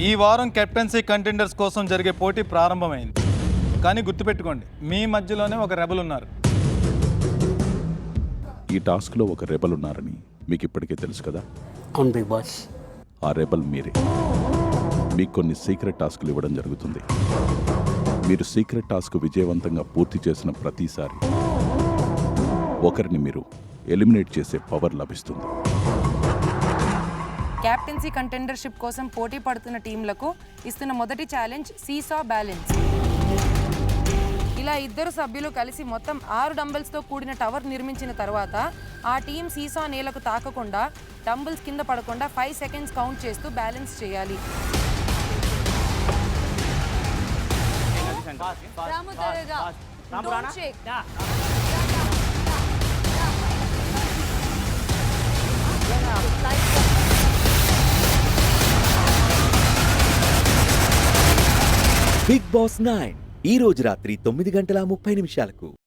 ఈ వారం captaincy contenders కోసం జరిగే పోటీ ప్రారంభమైంది. కానీ గుర్తుపెట్టుకోండి, మీ మధ్యలోనే ఒక రెబల్ ఉన్నారు. ఈ టాస్క్లో ఒక రెబల్ ఉన్నారని మీకు ఇప్పటికే తెలుసు కదా. అవును బిగ్ బాస్. ఆ రెబల్ మీరే. మీకు కొన్ని సీక్రెట్ టాస్క్లు ఇవ్వడం జరుగుతుంది. మీరు సీక్రెట్ టాస్క్ విజయవంతంగా పూర్తి చేసిన ప్రతిసారి ఒకరిని మీరు ఎలిమినేట్ చేసే పవర్ లభిస్తుంది. క్యాప్టెన్సీ కంటెండర్షిప్ కోసం పోటీ పడుతున్న టీంలకు ఇస్తున్న మొదటి ఛాలెంజ్ సీసా బ్యాలెన్స్. ఇలా ఇద్దరు సభ్యులు కలిసి మొత్తం 6 డంబెల్స్తో కూడిన టవర్ నిర్మించిన తర్వాత ఆ టీం సీసా నేలకు తాకకుండా, డంబెల్స్ కింద పడకుండా 5 సెకండ్స్ కౌంట్ చేస్తూ బ్యాలెన్స్ చేయాలి. బిగ్ బాస్ 9 ఈ రోజు రాత్రి 9:30 నిమిషాలకు.